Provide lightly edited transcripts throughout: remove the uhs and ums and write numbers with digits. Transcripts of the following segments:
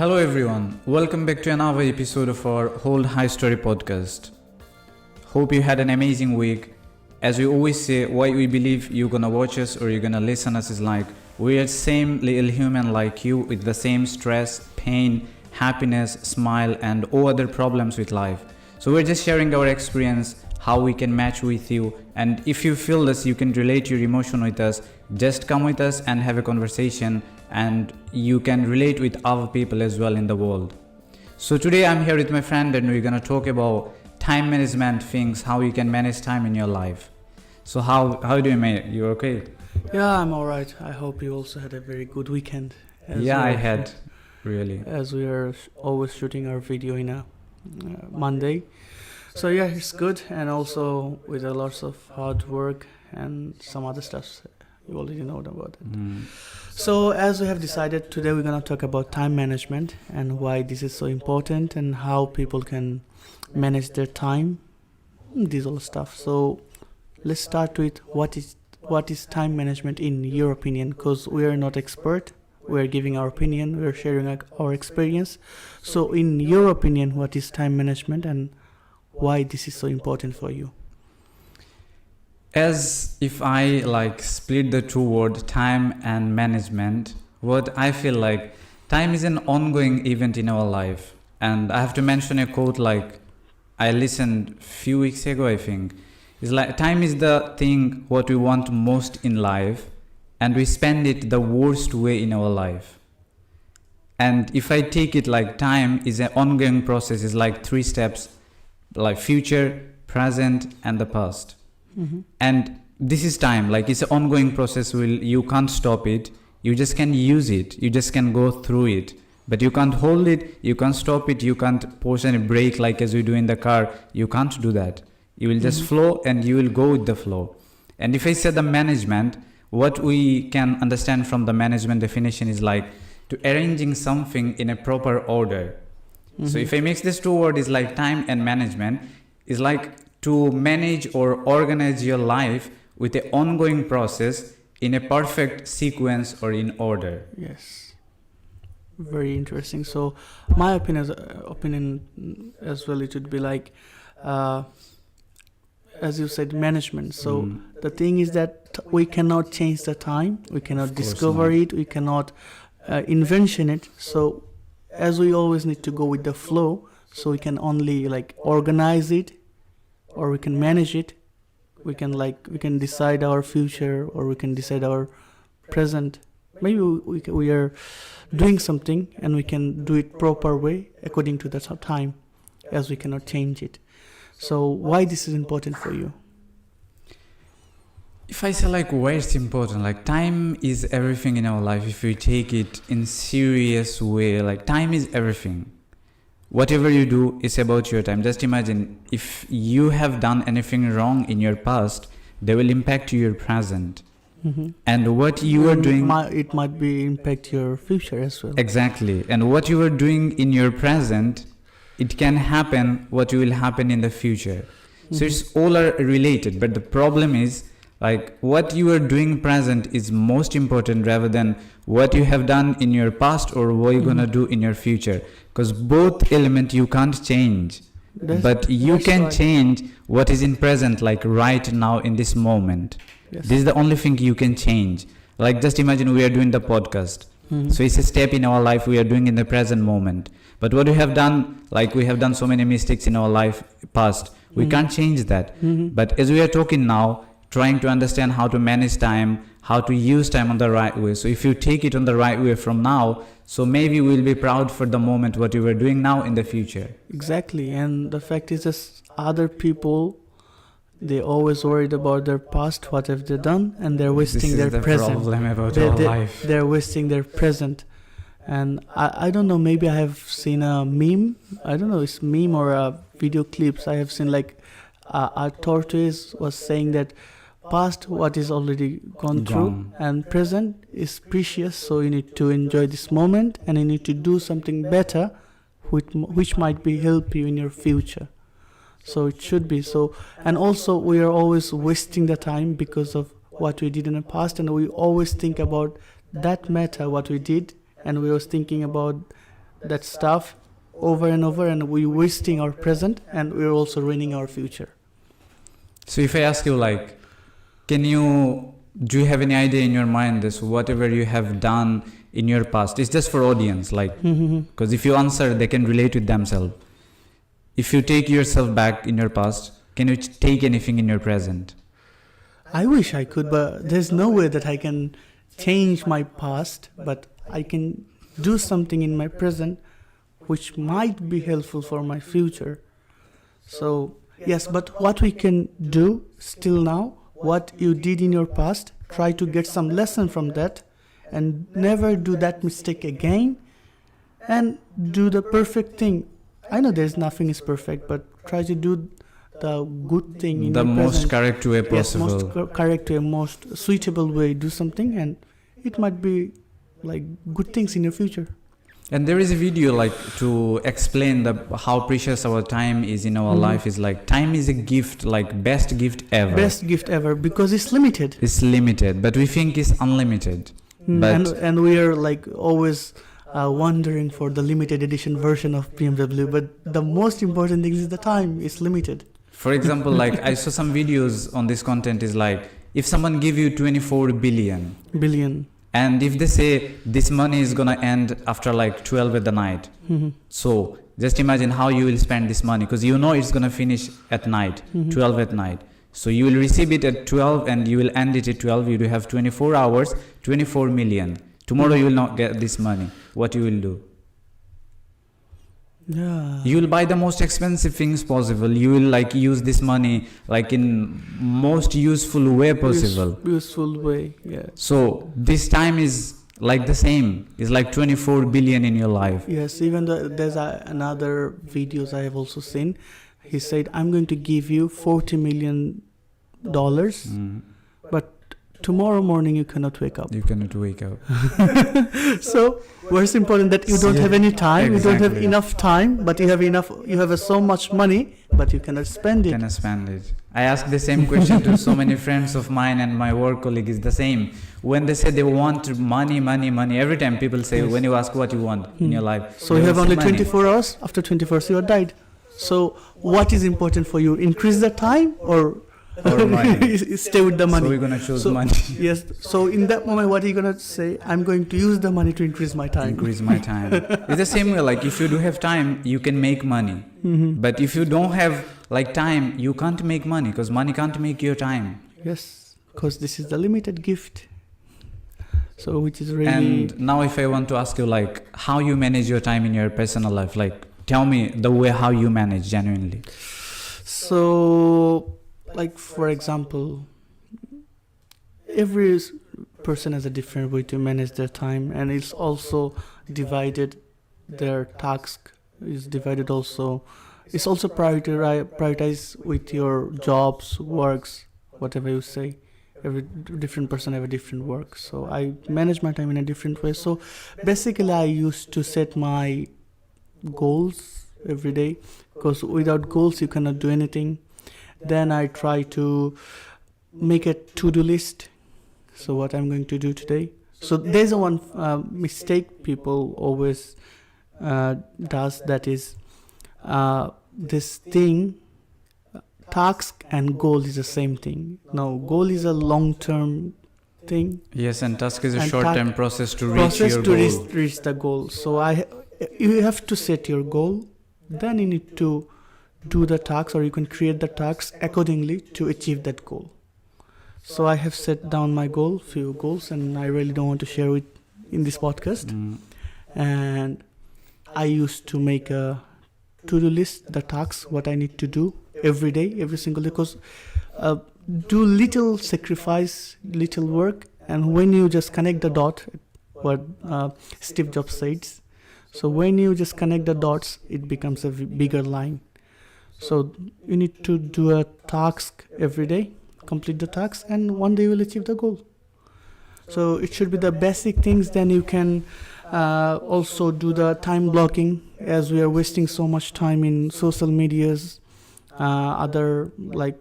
Hello everyone, welcome back to another episode of our Hold High Story podcast. Hope you had an amazing week. As we always say, why we believe you're gonna watch us or you're gonna listen us is like we're the same little human like you with the same stress, pain, happiness, smile and all other problems with life. So we're just sharing our experience, how we can match with you, and if you feel this, you can relate your emotion with us, just come with us and have a conversation, and you can relate with other people as well in the world. So today I'm here with my friend and we're gonna talk about time management things, how you can manage time in your life. So how do you manage? You okay? Yeah, I'm alright. I hope you also had a very good weekend. I had, really. As we are always shooting our video in a Monday. So yeah, it's good, and also with a lots of hard work and some other stuff. You already know about it. So as we have decided, today we're going to talk about time management and why this is so important and how people can manage their time, these all stuff. So let's start with what is time management in your opinion, because we are not expert. We are giving our opinion, we are sharing our experience. So in your opinion, what is time management and why this is so important for you? As if I split the two words time and management, what I feel like time is an ongoing event in our life. And I have to mention a quote I listened a few weeks ago, I think. It's like time is the thing what we want most in life, and we spend it the worst way in our life. And if I take it like time is an ongoing process, it's like 3 steps, like future, present and the past. And this is time, it's an ongoing process. You can't stop it, you just can use it, you just can go through it, but you can't hold it, you can't stop it, you can't push any brake like as we do in the car. You can't do that. You will just flow and you will go with the flow. And if I say the management, what we can understand from the management definition is like to arranging something in a proper order. So if I mix these two words, is like time and management is like to manage or organize your life with an ongoing process in a perfect sequence or in order. Yes, very interesting. So my opinion as well, it would be like as you said, management. So the thing is that we cannot change the time, we cannot discover it, we cannot invention it. So as we always need to go with the flow, so we can only organize it, or we can manage it. We can decide our future, or we can decide our present. Maybe we are doing something and we can do it proper way according to the time, as we cannot change it. So why this is important for you? If I say why it's important, time is everything in our life. If we take it in serious way, time is everything. Whatever you do is about your time. Just imagine if you have done anything wrong in your past, they will impact your present. And what you are doing, it might be impact your future as well. Exactly. And what you are doing in your present, it can happen what will happen in the future. So it's all are related. But the problem is what you are doing present is most important rather than what you have done in your past or what you're gonna do in your future. Because both element you can't change, but you can change what is in present, right now in this moment. Yes. This is the only thing you can change. Just imagine we are doing the podcast. So it's a step in our life we are doing in the present moment. But what we have done, we have done so many mistakes in our life past, we can't change that. But as we are talking now, trying to understand how to manage time, how to use time on the right way. So if you take it on the right way from now, so maybe we'll be proud for the moment what you were doing now in the future. Exactly. And the fact is just other people, they always worried about their past, what have they done, and they're wasting their present. This is the problem about our life. They're wasting their present. And I don't know, maybe I have seen a meme. I don't know, it's meme or a video clips. I have seen a tortoise was saying that past what is already gone through and present is precious, so you need to enjoy this moment and you need to do something better which might be help you in your future. So it should be so. And also we are always wasting the time because of what we did in the past, and we always think about that matter what we did, and we was thinking about that stuff over and over, and we're wasting our present, and we're also ruining our future. So if I ask you like, do you have any idea in your mind this whatever you have done in your past? It's just for audience, like, because if you answer, they can relate with themselves. If you take yourself back in your past, can you take anything in your present? I wish I could, but there's no way that I can change my past, but I can do something in my present which might be helpful for my future. So, yes, but what we can do still now, what you did in your past, try to get some lesson from that and never do that mistake again and do the perfect thing. I know there's nothing is perfect, but try to do the good thing in the your most present. correct way possible. Yes, most correct way, most suitable way. Do something, and it might be like good things in your future. And there is a video like to explain how precious our time is in our life. Is like time is a gift, like best gift ever. Best gift ever, because it's limited. It's limited, but we think it's unlimited. And we are like always wondering for the limited edition version of BMW. But the most important thing is the time is limited. For example, like I saw some videos on this content is like, if someone give you 24 billion. And if they say this money is gonna end after like 12 at the night, so just imagine how you will spend this money, because you know it's gonna finish at night, 12 at night. So you will receive it at 12 and you will end it at 12. You do have 24 hours, 24 million. Tomorrow you will not get this money. What you will do? Yeah. You will buy the most expensive things possible. You will like use this money like in most useful way possible. Useful way, yeah. So this time is like the same. It's like 24 billion in your life. Yes, even there's another videos I have also seen. He said, I'm going to give you $40 million, but tomorrow morning you cannot wake up. You cannot wake up. So what's important that you don't have any time, exactly. You don't have enough time, but you have so much money, but you cannot spend it. Cannot spend it. I ask the same question to so many friends of mine, and my work colleague is the same. When they say they want money, every time people say, when you ask what you want in your life. So you have only 24 hours, after 24 hours you are died. So what is important for you? Increase the time or money. Stay with the money. So we're going to choose money. Yes. So in that moment, what are you going to say? I'm going to use the money to increase my time. Increase my time. It's the same way, like if you do have time, you can make money. But if you don't have like time, you can't make money, because money can't make your time. Yes, because this is the limited gift. So which is really... And now if I want to ask you like how you manage your time in your personal life, like tell me the way how you manage genuinely. So... like for example, every person has a different way to manage their time, and it's also divided. Their task is divided also. It's also prioritize with your jobs, works, whatever you say. Every different person have a different work. So I manage my time in a different way. So basically I used to set my goals every day, because without goals you cannot do anything. Then I try to make a to-do list. So what I'm going to do today. So there's one mistake people always does, that is this thing, task and goal is the same thing. No, goal is a long-term thing. Yes, and task is a short-term process to reach your goal. Reach the goal. So you have to set your goal. Then you need to do the tasks, or you can create the tasks accordingly to achieve that goal. So I have set down my few goals, and I really don't want to share it in this podcast. And I used to make a to-do list, the tasks, what I need to do every day, every single day, because do little sacrifice, little work, and when you just connect the dot, what Steve Jobs says, so when you just connect the dots, it becomes a bigger line. So you need to do a task every day, complete the task, and one day you will achieve the goal. So it should be the basic things. Then you can also do the time blocking, as we are wasting so much time in social medias, other like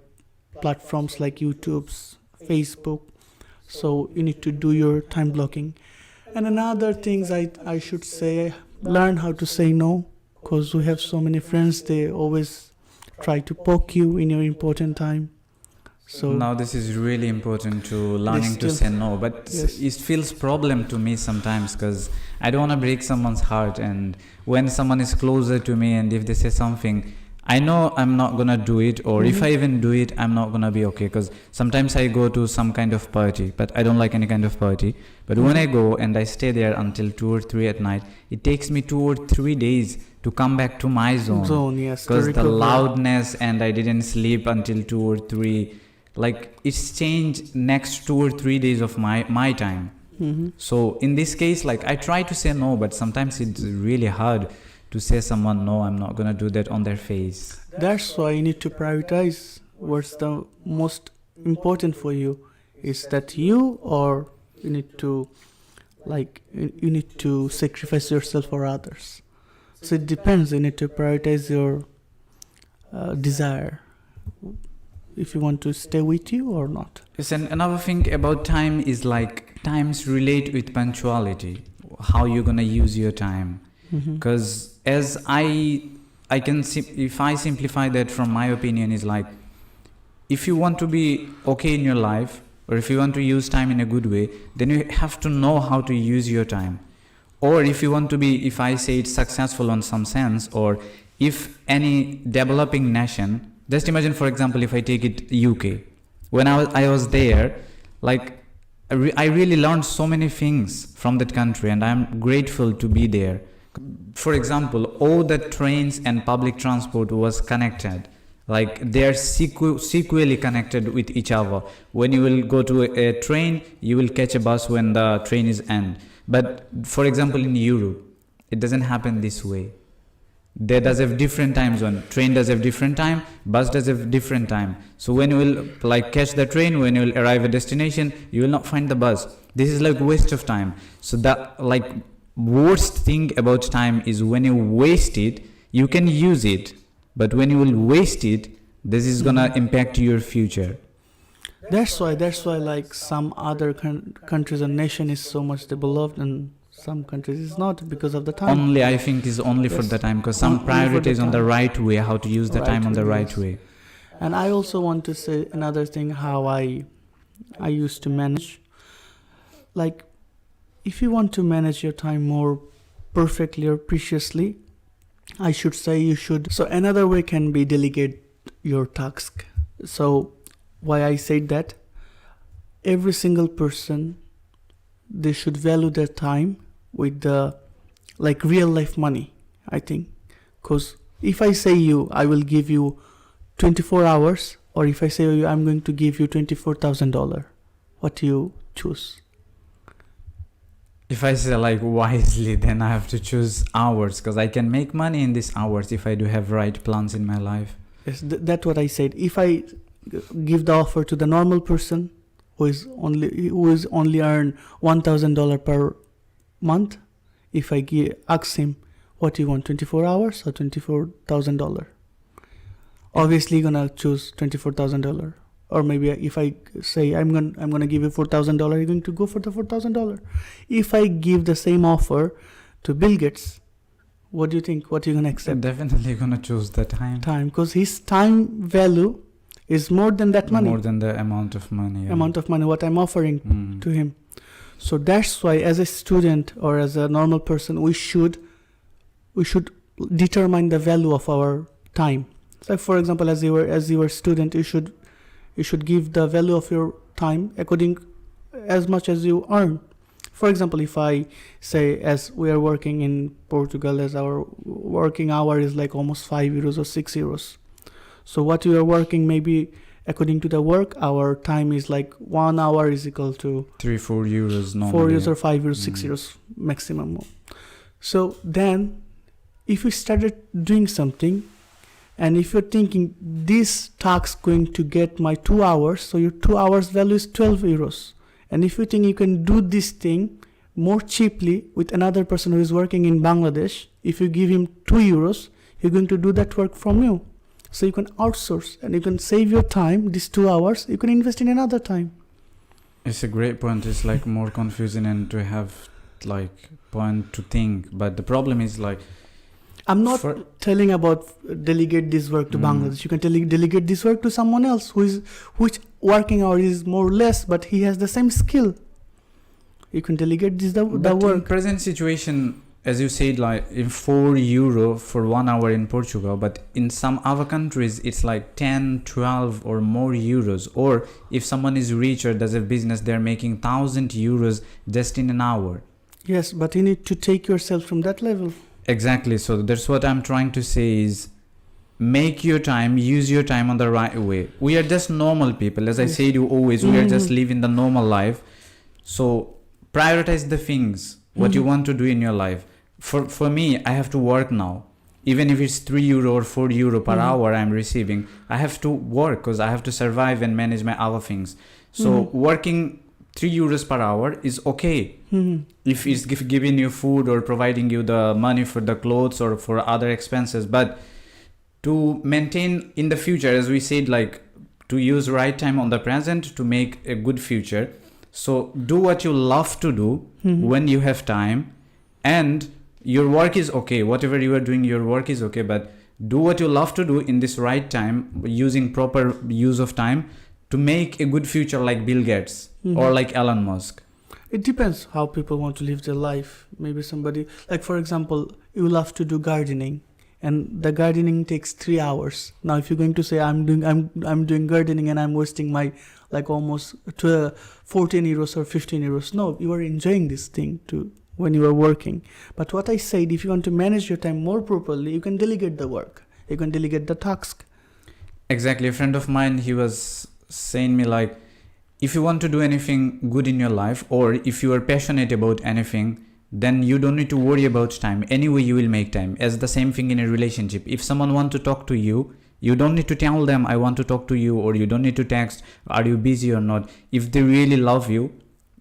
platforms like YouTube's, Facebook. So you need to do your time blocking. And another things I should say, learn how to say no, because we have so many friends, they always try to poke you in your important time. So now this is really important to learning to say no, but Yes. it feels problem to me sometimes because I don't want to break someone's heart, and when someone is closer to me and if they say something, I know I'm not gonna do it, or if I even do it, I'm not gonna be okay, because sometimes I go to some kind of party, but I don't like any kind of party, but when I go and I stay there until 2 or 3 at night, it takes me 2 or 3 days to come back to my zone, yes, to because the recover. loudness and I didn't sleep until 2 or 3, like it's changed next 2 or 3 days of my time. So in this case, like I try to say no, but sometimes it's really hard to say someone no, I'm not gonna do that on their face. That's why you need to prioritize what's the most important for you. Is that you, or you need to, like, you need to sacrifice yourself for others? So it depends. You need to prioritize your desire, if you want to stay with you or not. Yes, and another thing about time is like times relate with punctuality, how you're gonna use your time. Because as I can if I simplify that from my opinion, is like, if you want to be okay in your life, or if you want to use time in a good way, then you have to know how to use your time. Or if you want to be, if I say it's successful on some sense, or if any developing nation, just imagine, for example, if I take it UK, when I was there, like I really learned so many things from that country, and I'm grateful to be there. For example, all the trains and public transport was connected, like they're sequentially connected with each other. When you will go to a train, you will catch a bus when the train is end. But for example, in Europe, it doesn't happen this way. They does have different time zone. Train does have different time, bus does have different time. So when you will like catch the train, when you will arrive at destination, you will not find the bus. This is like waste of time. So that, like, worst thing about time is when you waste it, you can use it, but when you will waste it, this is gonna impact your future. That's why like some other countries and nation is so much developed, and some countries is not, because of the time. Only, I think, is only for the time, because some priorities on the right way, how to use the time on the right way. And I also want to say another thing, how I used to manage. Like, if you want to manage your time more perfectly or preciously, I should say you should. So another way can be delegate your task. So why I said that, every single person, they should value their time with the, like, real life money, I think. Because if I say you, I will give you 24 hours, or if I say you, I'm going to give you $24,000, what do you choose? If I say like wisely, then I have to choose hours, because I can make money in these hours if I do have right plans in my life. Yes, that's what I said. If I give the offer to the normal person who is only earn $1,000 per month, if I ask him, what do you want, 24 hours or $24,000? Obviously gonna choose $24,000. Or maybe if I say I'm gonna give you $4,000, you're going to go for the $4,000. If I give the same offer to Bill Gates, what do you think? What are you gonna accept? I'm definitely gonna choose the time. Because his time value is more than that money. More than the amount of money. Yeah. Amount of money what I'm offering to him. So that's why, as a student or as a normal person, we should determine the value of our time. So, for example, as you were a student, you should give the value of your time according as much as you earn. For example, if I say, as we are working in Portugal, as our working hour is like almost €5 or €6. So what we are working, maybe according to the work, our time is like 1 hour is equal to €3-4 normally. €4 or €5, €6 maximum. So then, if we started doing something, and if you're thinking this task going to get my 2 hours, so your 2 hours value is €12. And if you think you can do this thing more cheaply with another person who is working in Bangladesh, if you give him €2, he's going to do that work from you. So you can outsource and you can save your time, these 2 hours, you can invest in another time. It's a great point. It's like more confusing, and to have like point to think, but the problem is like I'm not for- telling about delegate this work to Bangladesh. You can delegate this work to someone else which working hour is more or less, but he has the same skill. You can delegate the but in work. present situation, as you said, like in €4 for 1 hour in Portugal, but in some other countries it's like 10, 12 or more euros. Or if someone is rich or does a business, they're making €1,000 just in an hour. Yes, but you need to take yourself from that level. Exactly. So that's what I'm trying to say is make your time, use your time on the right way. We are just normal people. As I said you always, we are just living the normal life. So prioritize the things, what you want to do in your life. For me, I have to work now. Even if it's €3 or €4 per hour I'm receiving, I have to work because I have to survive and manage my other things. So working €3 per hour is okay. If it's giving you food or providing you the money for the clothes or for other expenses. But to maintain in the future, as we said, like to use right time on the present to make a good future. So do what you love to do when you have time, and your work is okay. Whatever you are doing, your work is okay, but do what you love to do in this right time, using proper use of time to make a good future like Bill Gates or like Elon Musk. It depends how people want to live their life. Maybe somebody, like for example, you love to do gardening, and the gardening takes 3 hours. Now, if you're going to say I'm doing gardening and I'm wasting my like almost to €14 or €15, no, you are enjoying this thing too when you are working. But what I said, if you want to manage your time more properly, you can delegate the work. You can delegate the task. Exactly. A friend of mine, he was saying me like, if you want to do anything good in your life, or if you are passionate about anything, then you don't need to worry about time. Anyway, you will make time. As the same thing in a relationship. If someone wants to talk to you, you don't need to tell them, I want to talk to you, or you don't need to text, are you busy or not. If they really love you,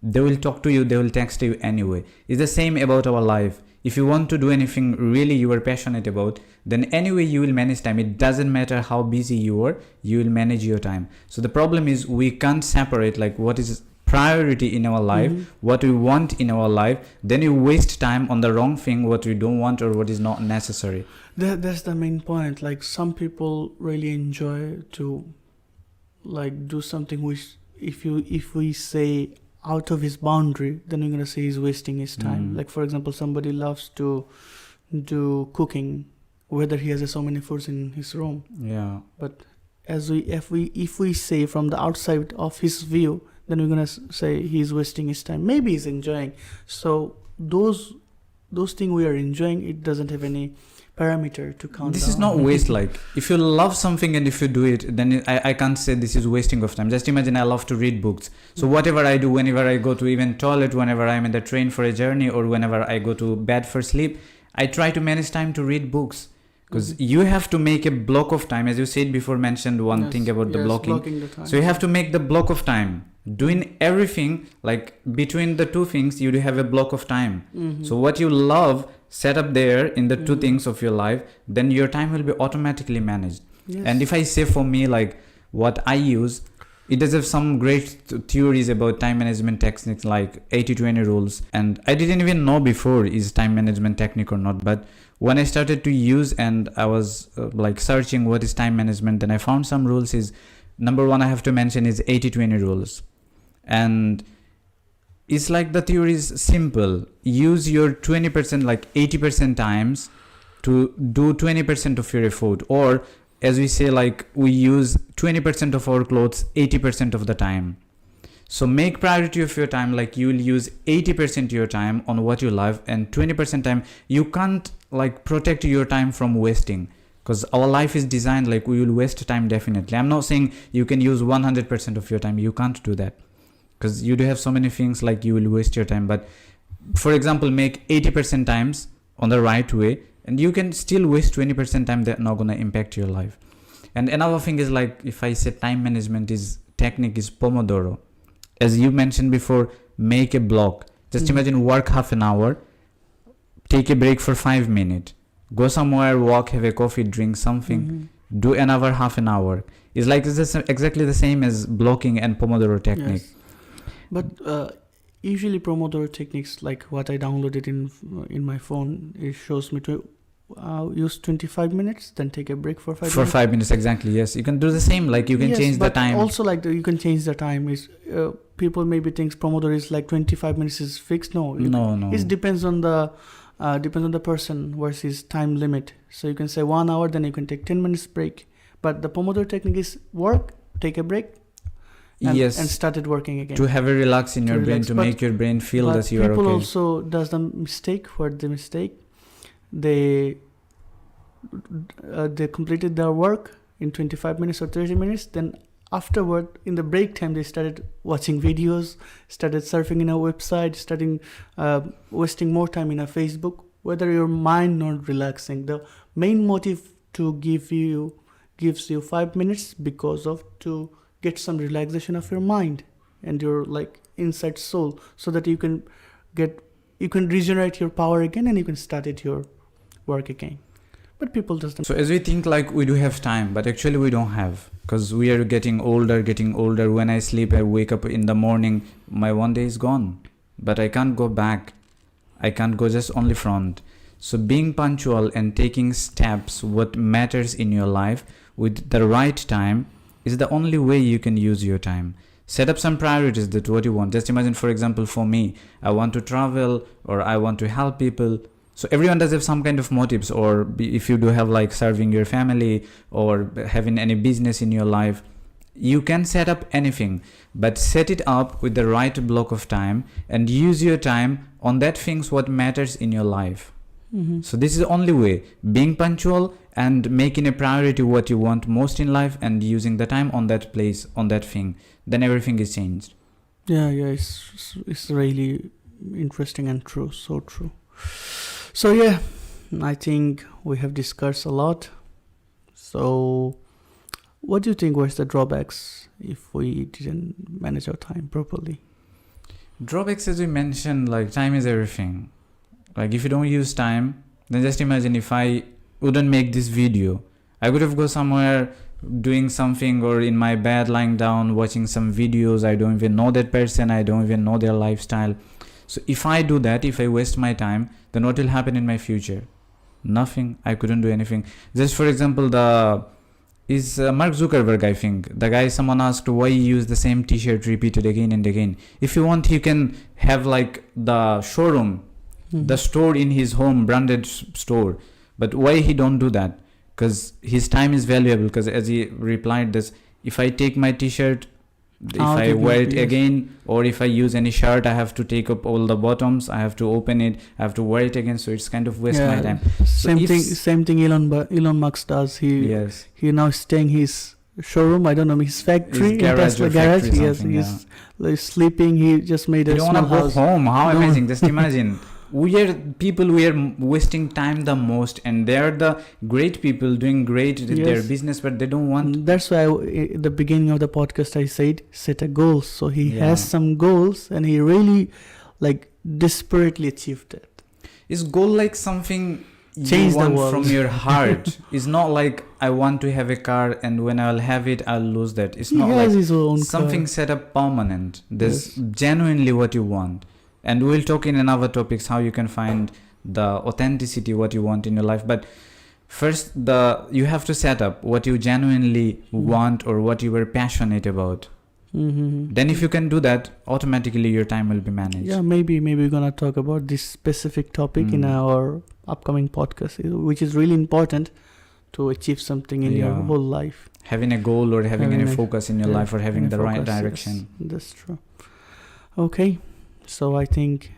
they will talk to you, they will text you anyway. It's the same about our life. If you want to do anything really you are passionate about, then anyway you will manage time. It doesn't matter how busy you are, you will manage your time. So the problem is we can't separate like what is priority in our life, what we want in our life. Then you waste time on the wrong thing, what we don't want or what is not necessary. That's the main point. Like some people really enjoy to like do something which if we say out of his boundary, then you're gonna say he's wasting his time. Like for example, somebody loves to do cooking, whether he has so many foods in his room. Yeah. But if we say from the outside of his view, then we're gonna say he's wasting his time. Maybe he's enjoying. So those things we are enjoying, it doesn't have any parameter to count. This is not waste. Like if you love something and if you do it, then I can't say this is wasting of time. Just imagine I love to read books. So whatever I do, whenever I go to even toilet, whenever I'm in the train for a journey, or whenever I go to bed for sleep, I try to manage time to read books. Because you have to make a block of time, as you said before, mentioned one thing about the blocking. The time. So you have to make the block of time. Doing everything, like between the two things, you do have a block of time. So what you love, set up there in the two things of your life, then your time will be automatically managed. Yes. And if I say for me, like what I use, it does have some great theories about time management techniques like 80-20 rules. And I didn't even know before is time management technique or not. But when I started to use and I was like searching what is time management, then I found some rules. Is number one I have to mention is 80-20 rules. And it's like the theory is simple. Use your 20%, like 80% times to do 20% of your effort. Or as we say, like we use 20% of our clothes 80% of the time. So make priority of your time, like you will use 80% of your time on what you love, and 20% time you can't like protect your time from wasting. Because our life is designed like we will waste time definitely. I'm not saying you can use 100% of your time. You can't do that. Because you do have so many things like you will waste your time. But for example, make 80% times on the right way, and you can still waste 20% time that not gonna impact your life. And another thing is like if I say time management is technique is Pomodoro. As you mentioned before, make a block. Just imagine work half an hour, take a break for 5 minutes, go somewhere, walk, have a coffee, drink something, do another half an hour. It's like it's exactly the same as blocking and Pomodoro technique. Yes. But usually Pomodoro techniques, like what I downloaded in my phone, it shows me to use 25 minutes, then take a break for 5 For minutes. 5 minutes, exactly. Yes, you can do the same. Like you can Yes, change the but time. also like you can change the time. Is people maybe thinks Pomodoro is like 25 minutes is fixed. No, No. it depends on the person versus time limit. So you can say 1 hour, then you can take 10 minutes break. But the Pomodoro technique is work, take a break, and started working again. To have a relax in your brain, to make your brain feel that you are okay. People also does the mistake. What the mistake? They completed their work in 25 minutes or 30 minutes. Then afterward, in the break time, they started watching videos, started surfing in a website, starting wasting more time in a Facebook. Whether your mind not relaxing, the main motive to gives you 5 minutes because of to get some relaxation of your mind and your like inside soul, so that you can regenerate your power again and you can start at your work again. But people just So as we think like we do have time, but actually we don't have, because we are getting older. When I sleep, I wake up in the morning, my one day is gone, but I can't go back. I can't go just only front. So being punctual and taking steps what matters in your life with the right time is the only way you can use your time. Set up some priorities, that what you want. Just imagine, for example, for me, I want to travel or I want to help people. So everyone does have some kind of motives, or if you do have like serving your family or having any business in your life, you can set up anything, but set it up with the right block of time and use your time on that things what matters in your life. Mm-hmm. So this is the only way, being punctual and making a priority what you want most in life and using the time on that place, on that thing, then everything is changed. Yeah, it's really interesting and true, so true. So yeah, I think we have discussed a lot. So what do you think was the drawbacks if we didn't manage our time properly? Drawbacks, as we mentioned, like time is everything. Like if you don't use time, then just imagine if I wouldn't make this video, I could have go somewhere doing something, or in my bed lying down watching some videos. I don't even know that person, I don't even know their lifestyle. So if I do that, if I waste my time, then what will happen in my future? Nothing. I couldn't do anything. Just for example, Mark Zuckerberg, I think. The guy, someone asked why you use the same t-shirt repeated again and again. If you want, you can have like the showroom, the store in his home, branded store. But why he don't do that? Because his time is valuable. Because as he replied this, if I take my t-shirt, if I wear it again, or if I use any shirt, I have to take up all the bottoms, I have to open it, I have to wear it again, so it's kind of waste my time. Same thing Elon Musk does. He now staying his showroom, I don't know, his factory, his Tesla garage. He's sleeping. He just made a small house. You don't want to go home. How amazing! Just imagine. We are wasting time the most, and they are the great people doing great in their business, but they don't want. That's why at the beginning of the podcast I said set a goal. So he has some goals, and he really like desperately achieved it. Is goal like something you want from your heart? It's not like I want to have a car and when I'll have it I'll lose that. It's not like his own something car. Set up permanent. This genuinely what you want. And we'll talk in another topics how you can find the authenticity what you want in your life. But first, you have to set up what you genuinely want or what you were passionate about. Mm-hmm. Then if you can do that, automatically your time will be managed. Yeah, maybe we're gonna talk about this specific topic in our upcoming podcast, which is really important to achieve something in your whole life. Having a goal or having any focus in your life, or having the right direction. Yes, that's true. Okay. So I think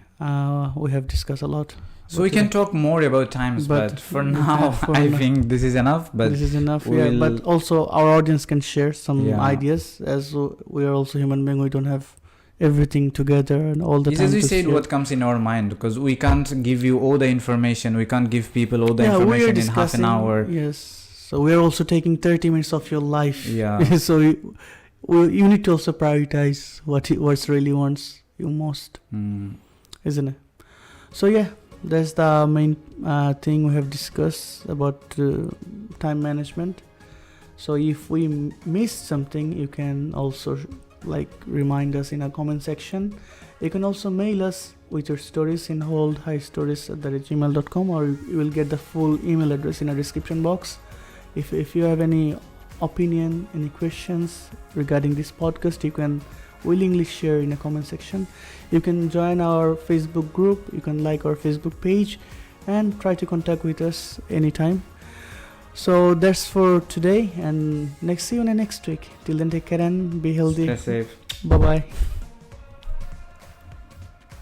we have discussed a lot. So we can talk more about times, but for now, I think this is enough. But this is enough, But also our audience can share some ideas, as we are also human beings. We don't have everything together and all the time. As we said, what comes in our mind, because we can't give you all the information. We can't give people all the information in half an hour. Yes. So we are also taking 30 minutes of your life. Yeah. So you need to also prioritize what really wants you most, isn't it? So that's the main thing we have discussed about time management. So if we missed something, you can also remind us in a comment section, You can also mail us with your stories in holdhighstories@gmail.com, or you will get the full email address in our description box. If you have any opinion, any questions regarding this podcast, you can willingly share in the comment section. You can join our Facebook group, you can like our Facebook page, and try to contact with us anytime. So that's for today, and see you next week. Till then, take care and be healthy. Stay safe. Bye bye.